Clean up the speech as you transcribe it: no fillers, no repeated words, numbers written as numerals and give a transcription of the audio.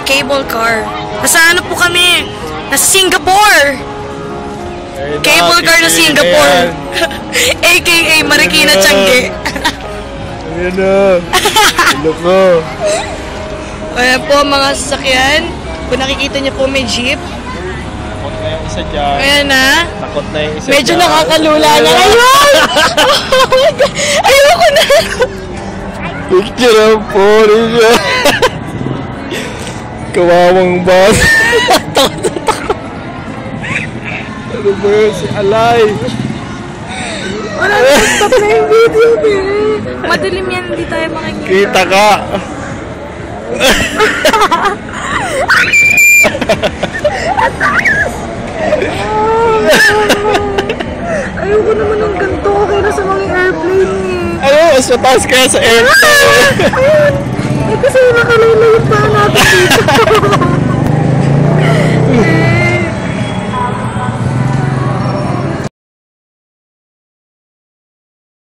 cable car. Nasa ano po kami? Nasa Singapore! Cable car na Singapore. AKA Marikina Tiangge. Ayan na. Look ko. Ayan po mga sasakyan. Kung nakikita niyo po may jeep. Takot na yung isa dyan. Ayan na. Takot na yung isa Medyo dyan. nakakalula na. Ayun! Ayoko na. Picture ang pori niya. Kawawang bas. Ano ba yun? Si Alay. Wala na, stop na yung video, eh. Madilim yan, hindi tayo makikita. Kita ka. Ayoko naman ng ganito. Okay na sa mga airplane, eh. Ano? Mas mataas kaya sa airplane. Ayun. Eh, kasi nakalayo yung pa natin.